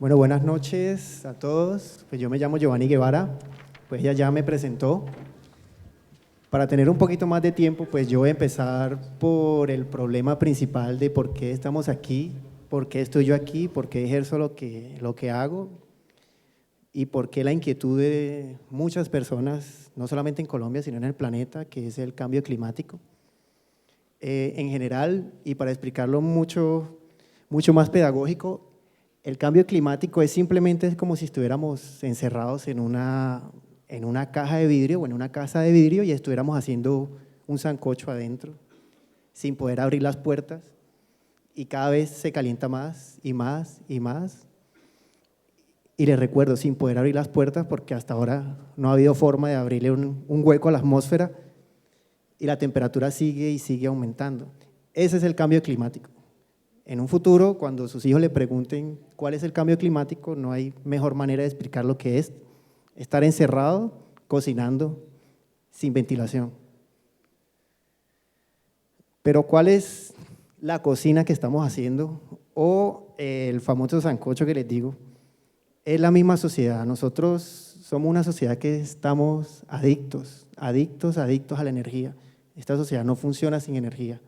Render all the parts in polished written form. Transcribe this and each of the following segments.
Bueno, buenas noches a todos. Pues yo me llamo Giovanni Guevara, pues ella ya me presentó. Para tener un poquito más de tiempo, pues yo voy a empezar por el problema principal de por qué estamos aquí, por qué estoy yo aquí, por qué ejerzo lo que hago y por qué la inquietud de muchas personas, no solamente en Colombia, sino en el planeta, que es el cambio climático. En general, y para explicarlo mucho más pedagógico, el cambio climático es simplemente como si estuviéramos encerrados en una caja de vidrio o en una casa de vidrio y estuviéramos haciendo un sancocho adentro, sin poder abrir las puertas, y cada vez se calienta más y más y más. Y les recuerdo, sin poder abrir las puertas, porque hasta ahora no ha habido forma de abrirle un hueco a la atmósfera, y la temperatura sigue y sigue aumentando. Ese es el cambio climático. En un futuro, cuando sus hijos le pregunten cuál es el cambio climático, no hay mejor manera de explicar lo que es estar encerrado, cocinando, sin ventilación. Pero ¿cuál es la cocina que estamos haciendo? O el famoso sancocho que les digo. Es la misma sociedad. Nosotros somos una sociedad que estamos adictos a la energía. Esta sociedad no funciona sin energía.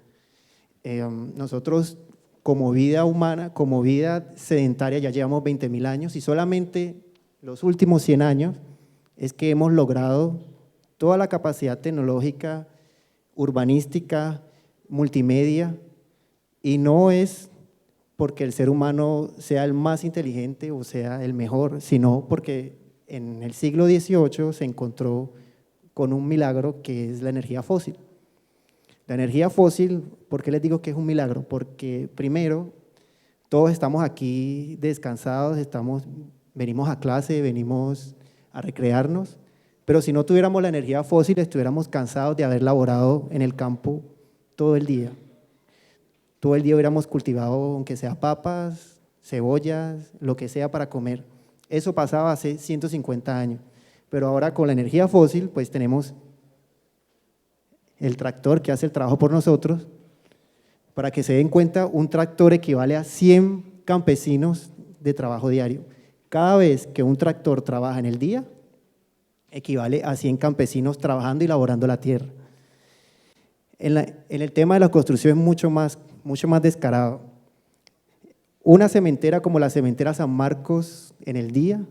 Nosotros, como vida humana, como vida sedentaria, ya llevamos 20.000 años y solamente los últimos 100 años es que hemos logrado toda la capacidad tecnológica, urbanística, multimedia, y no es porque el ser humano sea el más inteligente o sea el mejor, sino porque en el siglo XVIII se encontró con un milagro que es la energía fósil. La energía fósil, ¿por qué les digo que es un milagro? Porque primero, todos estamos aquí descansados, venimos a clase, venimos a recrearnos, pero si no tuviéramos la energía fósil, estuviéramos cansados de haber laborado en el campo todo el día. Todo el día hubiéramos cultivado, aunque sea papas, cebollas, lo que sea para comer. Eso pasaba hace 150 años, pero ahora con la energía fósil, pues tenemos el tractor que hace el trabajo por nosotros. Para que se den cuenta, un tractor equivale a 100 campesinos de trabajo diario. Cada vez que un tractor trabaja en el día, equivale a 100 campesinos trabajando y laborando la tierra. En el tema de la construcción es mucho más descarado. Una cementera como la cementera San Marcos en el día,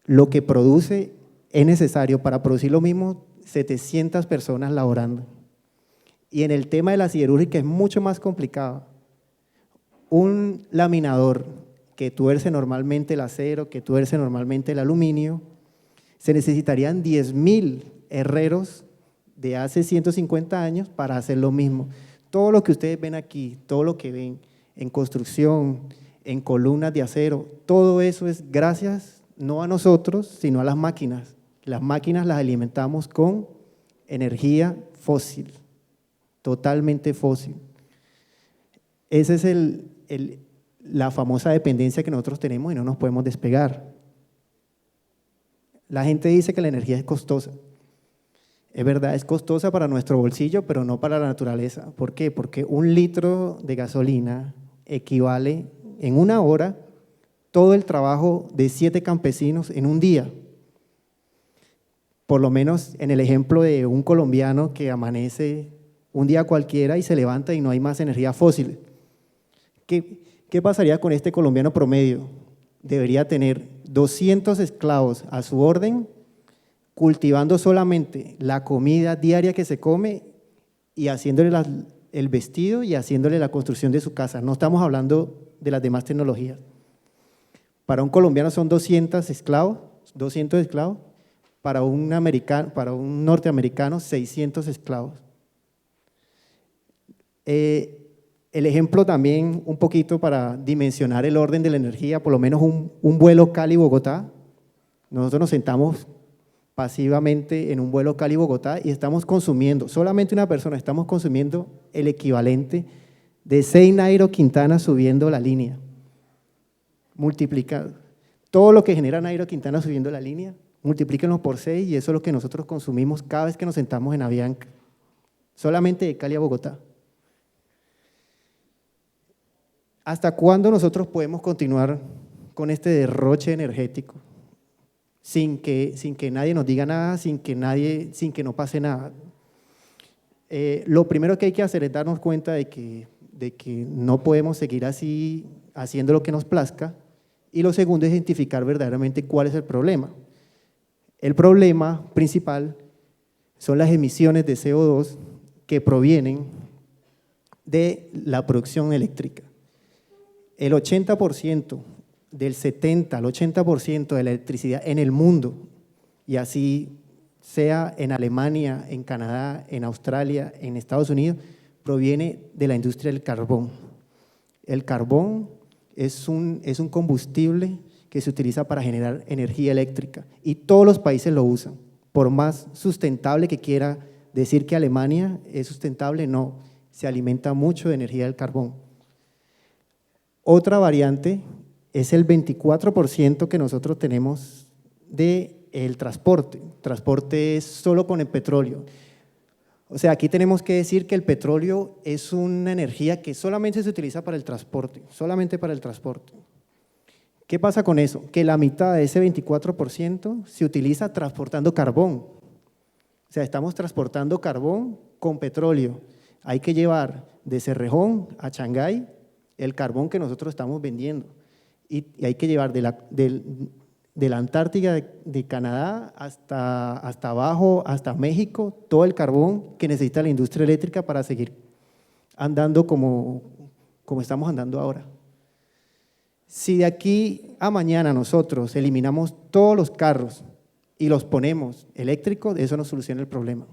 lo que produce es necesario para producir lo mismo 700 personas laborando. Y en el tema de la siderúrgica es mucho más complicado. Un laminador que tuerce normalmente el acero, que tuerce normalmente el aluminio, se necesitarían 10.000 herreros de hace 150 años para hacer lo mismo. Todo lo que ustedes ven aquí, todo lo que ven en construcción, en columnas de acero, todo eso es gracias no a nosotros, sino a las máquinas. Las máquinas las alimentamos con energía fósil, totalmente fósil. Esa es la famosa dependencia que nosotros tenemos y no nos podemos despegar. La gente dice que la energía es costosa. Es verdad, es costosa para nuestro bolsillo, pero no para la naturaleza. ¿Por qué? Porque 1 litro de gasolina equivale en 1 hora todo el trabajo de 7 campesinos en un día. Por lo menos en el ejemplo de un colombiano que amanece un día cualquiera y se levanta y no hay más energía fósil. ¿Qué pasaría con este colombiano promedio? Debería tener 200 esclavos a su orden, cultivando solamente la comida diaria que se come y haciéndole el vestido y haciéndole la construcción de su casa. No estamos hablando de las demás tecnologías. Para un colombiano son 200 esclavos, para un norteamericano 600 esclavos. El ejemplo también un poquito para dimensionar el orden de la energía, por lo menos un vuelo Cali-Bogotá, nosotros nos sentamos pasivamente en un vuelo Cali-Bogotá y estamos consumiendo, solamente una persona, estamos consumiendo el equivalente de 6 Nairo Quintana subiendo la línea, multiplicado. Todo lo que genera Nairo Quintana subiendo la línea, multiplíquenlo por 6 y eso es lo que nosotros consumimos cada vez que nos sentamos en Avianca, solamente de Cali a Bogotá. ¿Hasta cuándo nosotros podemos continuar con este derroche energético, sin que nadie nos diga nada, sin que no pase nada. Lo primero que hay que hacer es darnos cuenta de que no podemos seguir así haciendo lo que nos plazca, y lo segundo es identificar verdaderamente cuál es el problema. El problema principal son las emisiones de CO2 que provienen de la producción eléctrica. El 80%, del 70 al 80% de la electricidad en el mundo, y así sea en Alemania, en Canadá, en Australia, en Estados Unidos, proviene de la industria del carbón. El carbón es un combustible que se utiliza para generar energía eléctrica y todos los países lo usan. Por más sustentable que quiera decir que Alemania es sustentable, no, se alimenta mucho de energía del carbón. Otra variante es el 24% que nosotros tenemos del transporte. Transporte es solo con el petróleo. O sea, aquí tenemos que decir que el petróleo es una energía que solamente se utiliza para el transporte, solamente para el transporte. ¿Qué pasa con eso? Que la mitad de ese 24% se utiliza transportando carbón. O sea, estamos transportando carbón con petróleo. Hay que llevar de Cerrejón a Shanghái el carbón que nosotros estamos vendiendo. Y hay que llevar de la Antártida de Canadá hasta abajo, hasta México, todo el carbón que necesita la industria eléctrica para seguir andando como estamos andando ahora. Si de aquí a mañana nosotros eliminamos todos los carros y los ponemos eléctricos, eso no soluciona el problema.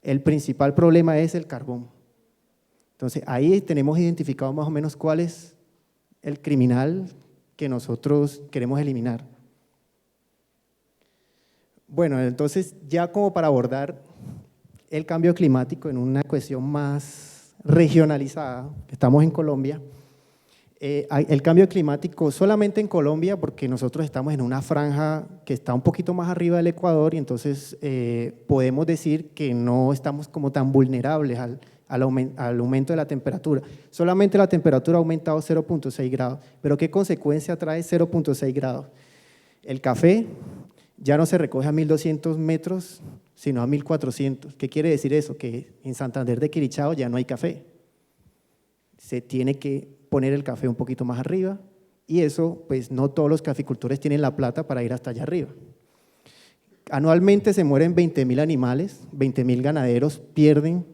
El principal problema es el carbón. Entonces, ahí tenemos identificado más o menos cuál es el criminal que nosotros queremos eliminar. Bueno, entonces ya como para abordar el cambio climático en una cuestión más regionalizada, estamos en Colombia, el cambio climático solamente en Colombia, porque nosotros estamos en una franja que está un poquito más arriba del Ecuador y entonces podemos decir que no estamos como tan vulnerables al aumento de la temperatura. Solamente la temperatura ha aumentado 0.6 grados, pero ¿qué consecuencia trae 0.6 grados? El café ya no se recoge a 1.200 metros, sino a 1.400. ¿Qué quiere decir eso? Que en Santander de Quirichao ya no hay café. Se tiene que poner el café un poquito más arriba y eso, pues no todos los caficultores tienen la plata para ir hasta allá arriba. Anualmente se mueren 20.000 animales, 20.000 ganaderos pierden,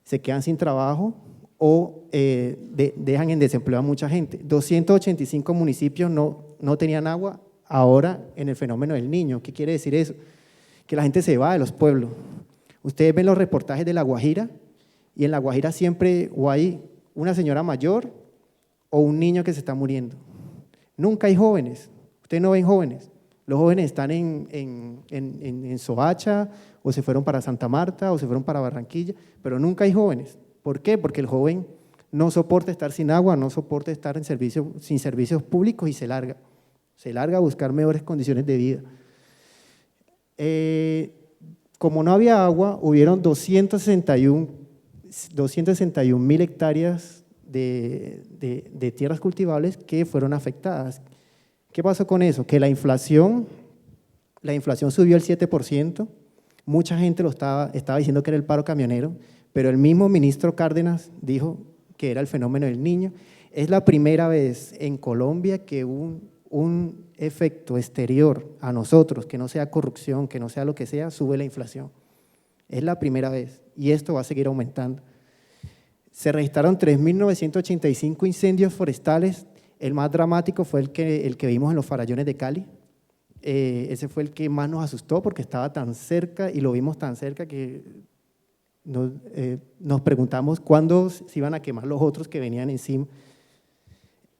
se quedan sin trabajo o dejan en desempleo a mucha gente. 285 municipios no tenían agua ahora en el fenómeno del Niño. ¿Qué quiere decir eso? Que la gente se va de los pueblos. Ustedes ven los reportajes de La Guajira y en La Guajira siempre o hay una señora mayor o un niño que se está muriendo. Nunca hay jóvenes, ustedes no ven jóvenes. Los jóvenes están en Soacha o se fueron para Santa Marta o se fueron para Barranquilla, pero nunca hay jóvenes. ¿Por qué? Porque el joven no soporta estar sin agua, no soporta estar sin servicios públicos y se larga a buscar mejores condiciones de vida. Como no había agua, hubieron 261.000 hectáreas de tierras cultivables que fueron afectadas. ¿Qué pasó con eso? Que la inflación subió el 7%, mucha gente estaba diciendo que era el paro camionero, pero el mismo ministro Cárdenas dijo que era el fenómeno del Niño. Es la primera vez en Colombia que un efecto exterior a nosotros, que no sea corrupción, que no sea lo que sea, sube la inflación. Es la primera vez y esto va a seguir aumentando. Se registraron 3.985 incendios forestales, el más dramático fue el que vimos en los Farallones de Cali. Ese fue el que más nos asustó porque estaba tan cerca y lo vimos tan cerca que nos preguntamos cuándo se iban a quemar los otros que venían encima.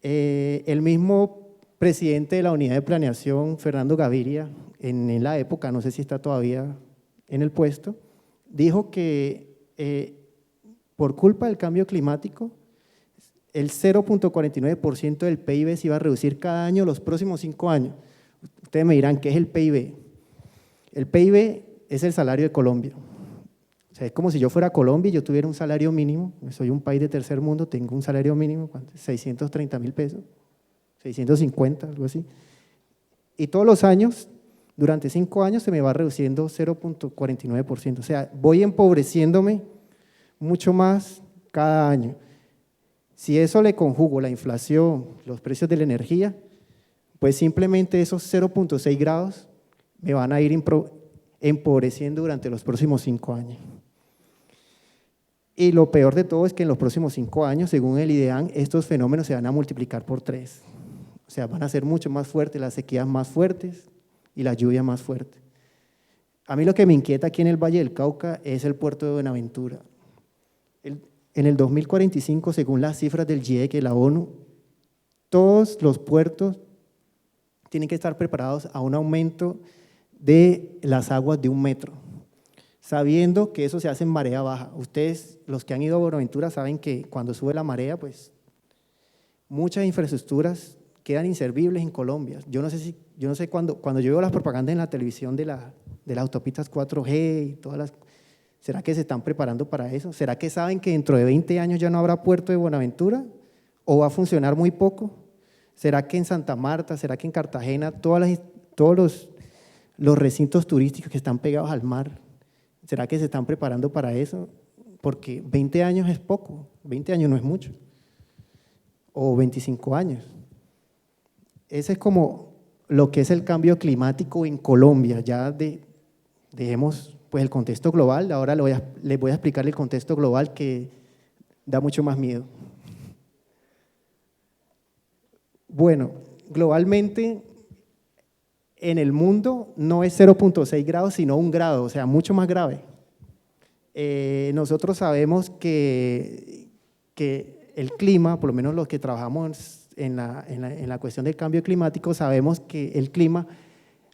El mismo presidente de la Unidad de Planeación, Fernando Gaviria, en la época, no sé si está todavía en el puesto, dijo que por culpa del cambio climático, el 0.49% del PIB se iba a reducir cada año los próximos 5 años. Ustedes me dirán, ¿qué es el PIB? El PIB es el salario de Colombia. O sea, es como si yo fuera a Colombia y yo tuviera un salario mínimo, soy un país de tercer mundo, tengo un salario mínimo, ¿cuánto? 630.000 pesos. 650, algo así. Y todos los años, durante 5 años, se me va reduciendo 0,49%. O sea, voy empobreciéndome mucho más cada año. Si eso le conjugo la inflación, los precios de la energía, pues simplemente esos 0,6 grados me van a ir empobreciendo durante los próximos 5 años. Y lo peor de todo es que en los próximos 5 años, según el IDEAN, estos fenómenos se van a multiplicar por 3. O sea, van a ser mucho más fuertes, las sequías más fuertes y las lluvias más fuertes. A mí lo que me inquieta aquí en el Valle del Cauca es el puerto de Buenaventura. En el 2045, según las cifras del GIEC, la ONU, todos los puertos tienen que estar preparados a un aumento de las aguas de 1 metro, sabiendo que eso se hace en marea baja. Ustedes, los que han ido a Buenaventura, saben que cuando sube la marea, pues muchas infraestructuras quedan inservibles en Colombia. Yo no sé cuando yo veo las propagandas en la televisión de las autopistas 4G y todas las… ¿Será que se están preparando para eso? ¿Será que saben que dentro de 20 años ya no habrá puerto de Buenaventura? ¿O va a funcionar muy poco? ¿Será que en Santa Marta, será que en Cartagena, todos los recintos turísticos que están pegados al mar, será que se están preparando para eso? Porque 20 años es poco, 20 años no es mucho, o 25 años. Ese es como lo que es el cambio climático en Colombia. Ya dejemos pues el contexto global, ahora les voy a explicar el contexto global que da mucho más miedo. Bueno, globalmente en el mundo no es 0,6 grados, sino 1 grado, o sea, mucho más grave. Nosotros sabemos que el clima, por lo menos los que trabajamos en la cuestión del cambio climático, sabemos que el clima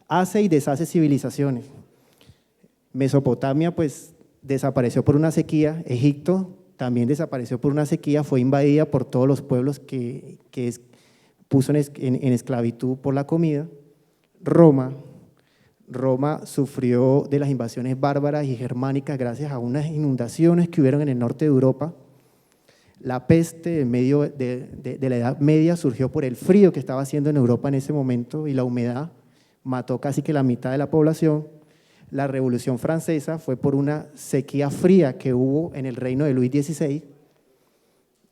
hace y deshace civilizaciones. Mesopotamia pues desapareció por una sequía, Egipto también desapareció por una sequía, fue invadida por todos los pueblos que puso en esclavitud por la comida. Roma sufrió de las invasiones bárbaras y germánicas gracias a unas inundaciones que hubieron en el norte de Europa. La peste en medio de la Edad Media surgió por el frío que estaba haciendo en Europa en ese momento y la humedad mató casi que la mitad de la población. La Revolución Francesa fue por una sequía fría que hubo en el reino de Luis XVI.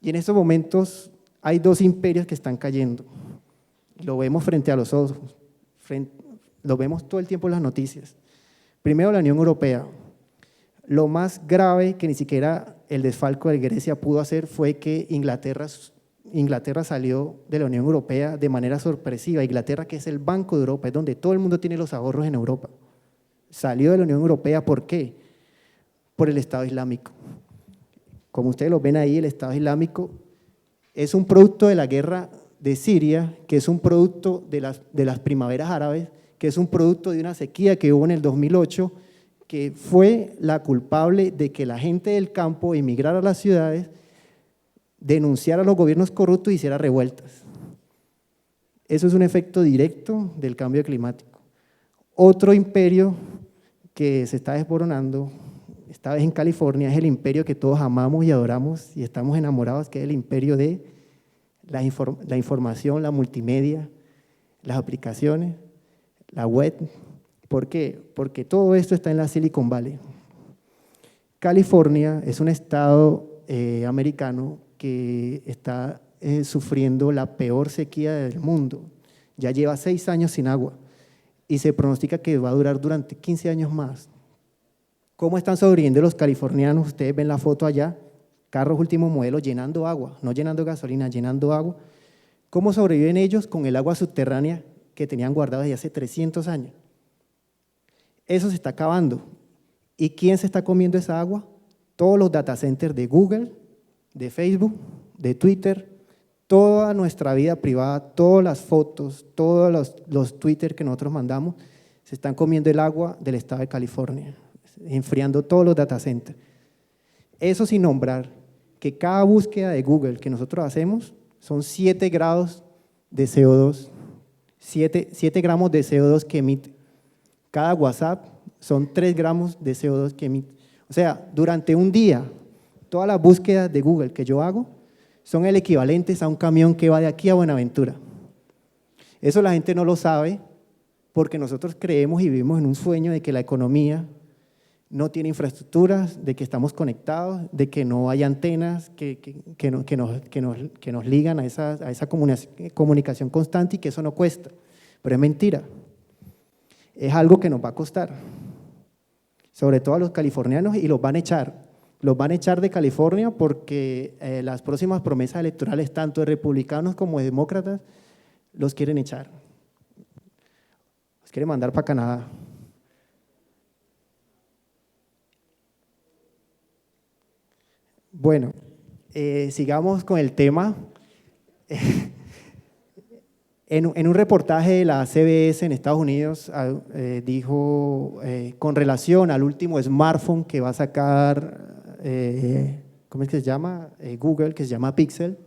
Y en estos momentos hay 2 imperios que están cayendo. Lo vemos frente a los ojos, lo vemos todo el tiempo en las noticias. Primero, la Unión Europea. Lo más grave que ni siquiera el desfalco de Grecia pudo hacer fue que Inglaterra salió de la Unión Europea de manera sorpresiva. Inglaterra, que es el Banco de Europa, es donde todo el mundo tiene los ahorros en Europa. Salió de la Unión Europea, ¿por qué? Por el Estado Islámico. Como ustedes lo ven ahí, el Estado Islámico es un producto de la guerra de Siria, que es un producto de las primaveras árabes, que es un producto de una sequía que hubo en el 2008, que fue la culpable de que la gente del campo emigrara a las ciudades, denunciara a los gobiernos corruptos y hiciera revueltas. Eso es un efecto directo del cambio climático. Otro imperio que se está desboronando, esta vez en California, es el imperio que todos amamos y adoramos y estamos enamorados, que es el imperio de la información, la multimedia, las aplicaciones, la web. ¿Por qué? Porque todo esto está en la Silicon Valley. California es un estado americano que está sufriendo la peor sequía del mundo. Ya lleva 6 años sin agua y se pronostica que va a durar durante 15 años más. ¿Cómo están sobreviviendo los californianos? Ustedes ven la foto allá, carros último modelo llenando agua, no llenando gasolina, llenando agua. ¿Cómo sobreviven ellos con el agua subterránea que tenían guardada desde hace 300 años? Eso se está acabando. ¿Y quién se está comiendo esa agua? Todos los data centers de Google, de Facebook, de Twitter, toda nuestra vida privada, todas las fotos, todos los Twitter que nosotros mandamos, se están comiendo el agua del estado de California, enfriando todos los data centers. Eso sin nombrar que cada búsqueda de Google que nosotros hacemos son 7 grados de CO2, 7 gramos de CO2 que emite. Cada WhatsApp son 3 gramos de CO2 que emite. O sea, durante un día, todas las búsquedas de Google que yo hago son el equivalente a un camión que va de aquí a Buenaventura. Eso la gente no lo sabe porque nosotros creemos y vivimos en un sueño de que la economía no tiene infraestructuras, de que estamos conectados, de que no hay antenas que nos ligan a esa comunicación constante y que eso no cuesta. Pero es mentira. Es algo que nos va a costar, sobre todo a los californianos, y los van a echar. Los van a echar de California porque las próximas promesas electorales, tanto de republicanos como de demócratas, los quieren echar. Los quieren mandar para Canadá. Bueno, sigamos con el tema. En un reportaje de la CBS en Estados Unidos dijo, con relación al último smartphone que va a sacar, ¿cómo es que se llama? Google, que se llama Pixel,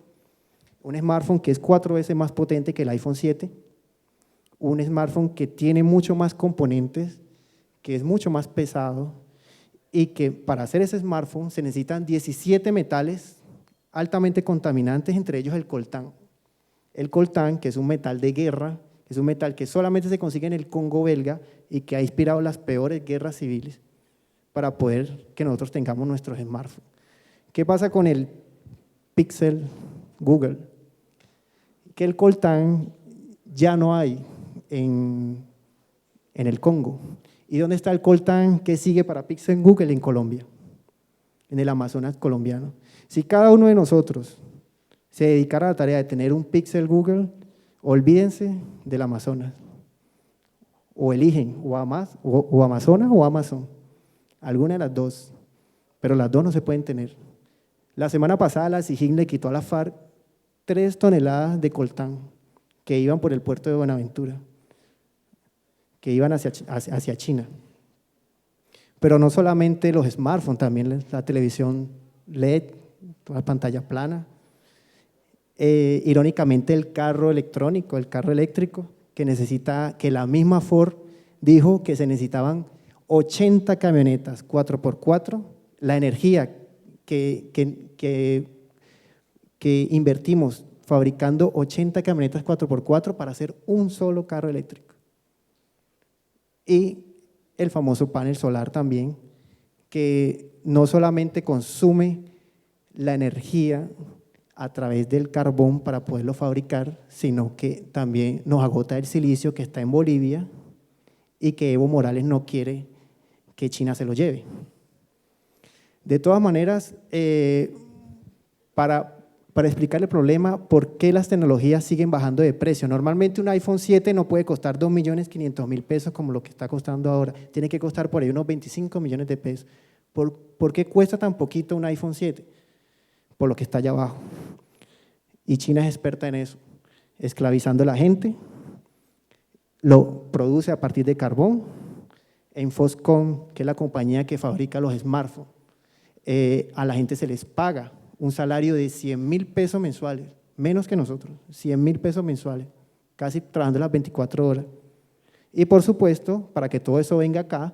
un smartphone que es 4 veces más potente que el iPhone 7, un smartphone que tiene mucho más componentes, que es mucho más pesado, y que para hacer ese smartphone se necesitan 17 metales altamente contaminantes, entre ellos el coltán. El coltán, que es un metal de guerra, es un metal que solamente se consigue en el Congo belga y que ha inspirado las peores guerras civiles para poder que nosotros tengamos nuestros smartphones. ¿Qué pasa con el Pixel Google? Que el coltán ya no hay en el Congo. ¿Y dónde está el coltán que sigue para Pixel Google? En Colombia, en el Amazonas colombiano. Si cada uno de nosotros se dedicara a la tarea de tener un Pixel Google, olvídense del Amazonas. O eligen o Amazonas o Amazon, alguna de las dos, pero las dos no se pueden tener. La semana pasada la SIGIN le quitó a la FARC 3 toneladas de coltán que iban por el puerto de Buenaventura, que iban hacia China. Pero no solamente los smartphones, también la televisión LED, la pantalla plana. Irónicamente el carro electrónico, el carro eléctrico, que la misma Ford dijo que se necesitaban 80 camionetas 4x4, la energía que invertimos fabricando 80 camionetas 4x4 para hacer un solo carro eléctrico. Y el famoso panel solar también, que no solamente consume la energía a través del carbón para poderlo fabricar, sino que también nos agota el silicio que está en Bolivia y que Evo Morales no quiere que China se lo lleve. De todas maneras, para explicar el problema, ¿por qué las tecnologías siguen bajando de precio? Normalmente un iPhone 7 no puede costar 2.500.000 pesos como lo que está costando ahora, tiene que costar por ahí unos 25 millones de pesos. ¿Por qué cuesta tan poquito un iPhone 7? Por lo que está allá abajo. Y China es experta en eso, esclavizando a la gente, lo produce a partir de carbón. En Foxconn, que es la compañía que fabrica los smartphones, a la gente se les paga un salario de 100.000 pesos mensuales, menos que nosotros, 100.000 pesos mensuales, casi trabajando las 24 horas. Y por supuesto, para que todo eso venga acá,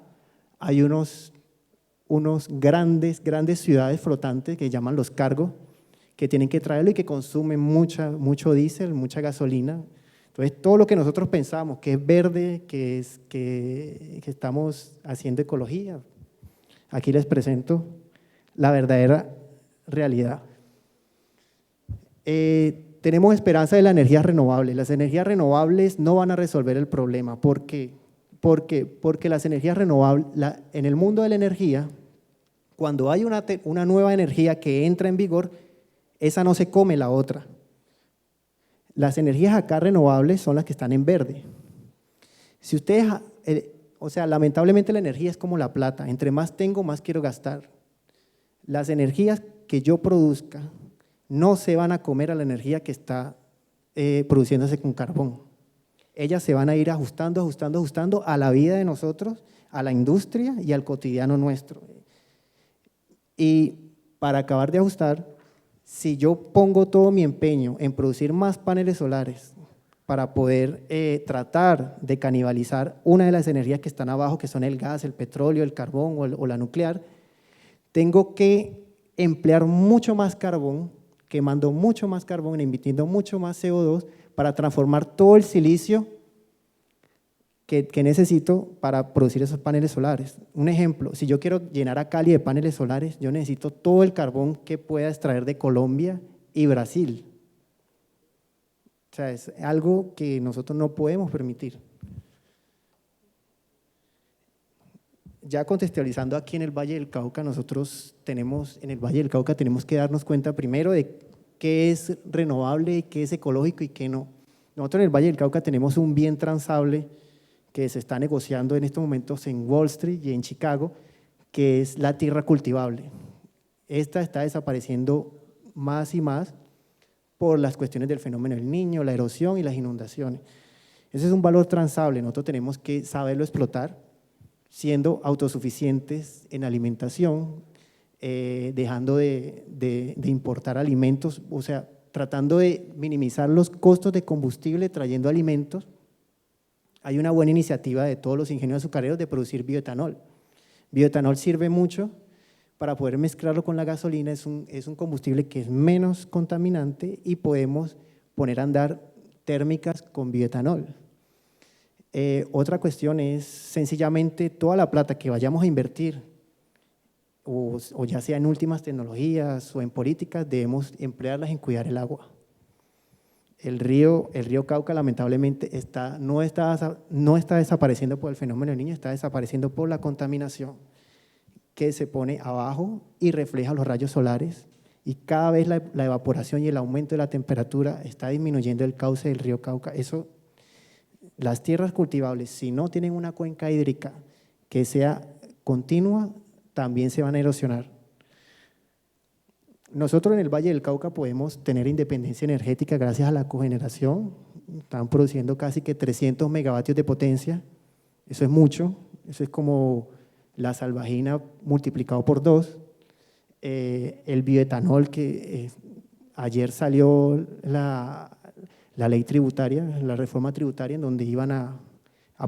hay unos grandes ciudades flotantes que llaman los cargos, que tienen que traerlo y que consumen mucho diésel, mucha gasolina. Entonces, todo lo que nosotros pensamos que es verde, que estamos haciendo ecología, aquí les presento la verdadera realidad. Tenemos esperanza de las energías renovables. Las energías renovables no van a resolver el problema. ¿Por qué? Porque las energías renovables, en el mundo de la energía, cuando hay una nueva energía que entra en vigor, esa no se come la otra. Las energías acá renovables son las que están en verde. Si ustedes, lamentablemente la energía es como la plata, entre más tengo, más quiero gastar. Las energías que yo produzca no se van a comer a la energía que está produciéndose con carbón. Ellas se van a ir ajustando a la vida de nosotros, a la industria y al cotidiano nuestro. Y para acabar de ajustar, si yo pongo todo mi empeño en producir más paneles solares para poder tratar de canibalizar una de las energías que están abajo, que son el gas, el petróleo, el carbón o la nuclear, tengo que emplear mucho más carbón, quemando mucho más carbón, emitiendo mucho más CO2 para transformar todo el silicio que necesito para producir esos paneles solares. Un ejemplo, si yo quiero llenar a Cali de paneles solares, yo necesito todo el carbón que pueda extraer de Colombia y Brasil. O sea, es algo que nosotros no podemos permitir. Ya contextualizando aquí en el Valle del Cauca, nosotros tenemos, en el Valle del Cauca tenemos que darnos cuenta primero de qué es renovable, qué es ecológico y qué no. Nosotros en el Valle del Cauca tenemos un bien transable que se está negociando en estos momentos en Wall Street y en Chicago, que es la tierra cultivable. Esta está desapareciendo más y más por las cuestiones del fenómeno del Niño, la erosión y las inundaciones. Ese es un valor transable, nosotros tenemos que saberlo explotar, siendo autosuficientes en alimentación, dejando de importar alimentos, o sea, tratando de minimizar los costos de combustible trayendo alimentos. Hay una buena iniciativa de todos los ingenios azucareros de producir bioetanol. Bioetanol sirve mucho para poder mezclarlo con la gasolina, es un combustible que es menos contaminante y podemos poner a andar térmicas con bioetanol. Otra cuestión es sencillamente toda la plata que vayamos a invertir, o ya sea en últimas tecnologías o en políticas, debemos emplearlas en cuidar el agua. El río Cauca lamentablemente no está desapareciendo por el fenómeno del Niño, está desapareciendo por la contaminación que se pone abajo y refleja los rayos solares, y cada vez la evaporación y el aumento de la temperatura está disminuyendo el cauce del río Cauca. Eso, las tierras cultivables, si no tienen una cuenca hídrica que sea continua, también se van a erosionar. Nosotros en el Valle del Cauca podemos tener independencia energética gracias a la cogeneración. Están produciendo casi que 300 megavatios de potencia. Eso es mucho, eso es como la salvajina multiplicado por 2. El bioetanol, que ayer salió la ley tributaria, la reforma tributaria, en donde iban a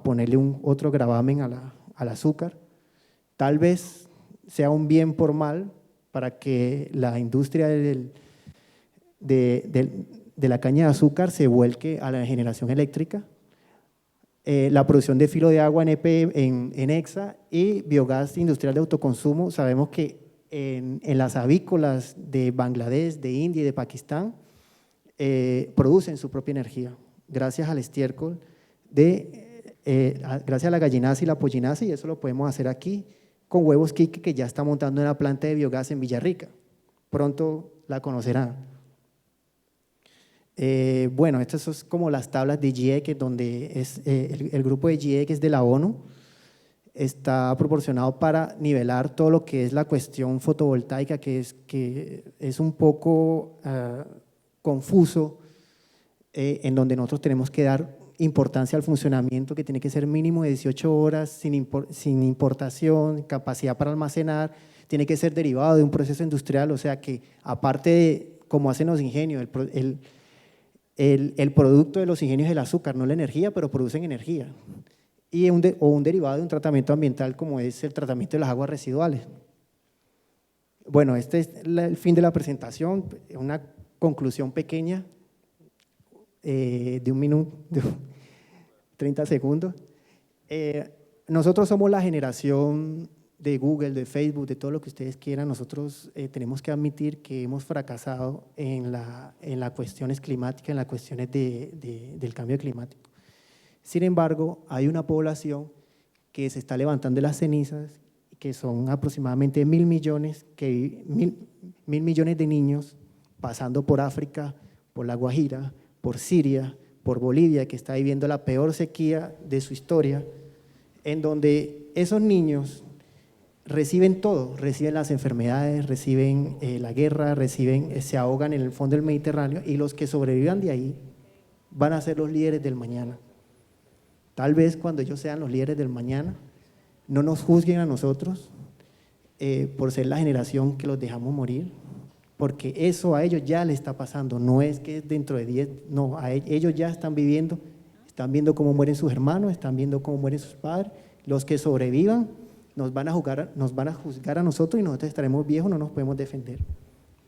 ponerle otro gravamen al azúcar. Tal vez sea un bien por mal para que la industria de la caña de azúcar se vuelque a la generación eléctrica, la producción de filo de agua en EXA y biogás industrial de autoconsumo. Sabemos que en las avícolas de Bangladesh, de India y de Pakistán producen su propia energía gracias al estiércol, gracias a la gallinaza y la pollinaza, y eso lo podemos hacer aquí con Huevos Quique, que ya está montando una planta de biogás en Villarrica. Pronto la conocerán. Bueno, estas son como las tablas de GIEC, donde es, el grupo de GIEC es de la ONU, está proporcionado para nivelar todo lo que es la cuestión fotovoltaica, que es un poco confuso, en donde nosotros tenemos que dar importancia al funcionamiento, que tiene que ser mínimo de 18 horas, sin importación, capacidad para almacenar, tiene que ser derivado de un proceso industrial, o sea que aparte de como hacen los ingenios, el producto de los ingenios es el azúcar, no la energía, pero producen energía, y un derivado de un tratamiento ambiental como es el tratamiento de las aguas residuales. Bueno, este es el fin de la presentación, una conclusión pequeña de un minuto, de 30 segundos. Nosotros somos la generación de Google, de Facebook, de todo lo que ustedes quieran. Nosotros tenemos que admitir que hemos fracasado en las cuestiones climáticas, en las cuestiones del cambio climático. Sin embargo, hay una población que se está levantando de las cenizas, que son aproximadamente 1.000 millones, mil millones de niños pasando por África, por La Guajira, por Siria, por Bolivia, que está viviendo la peor sequía de su historia, en donde esos niños reciben todo, reciben las enfermedades, reciben la guerra, se ahogan en el fondo del Mediterráneo, y los que sobrevivan de ahí van a ser los líderes del mañana. Tal vez cuando ellos sean los líderes del mañana, no nos juzguen a nosotros por ser la generación que los dejamos morir, porque eso a ellos ya les está pasando, no es que dentro de 10, no, ellos ya están viviendo, están viendo cómo mueren sus hermanos, están viendo cómo mueren sus padres. Los que sobrevivan nos van a juzgar a nosotros, y nosotros estaremos viejos, no nos podemos defender.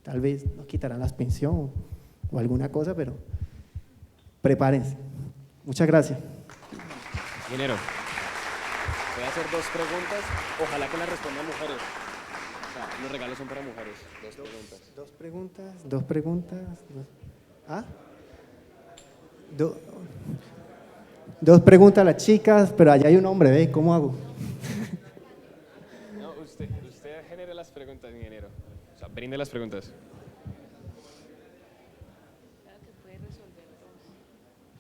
Tal vez nos quitarán las pensiones o alguna cosa, pero prepárense. Muchas gracias. Ingeniero, voy a hacer dos preguntas. Ojalá que las respondan mujeres. O sea, los regalos son para mujeres. Dos preguntas. ¿Ah? Dos preguntas a las chicas, pero allá hay un hombre, ¿ve? ¿Cómo hago? No, usted genere las preguntas, ingeniero. O sea, brinde las preguntas.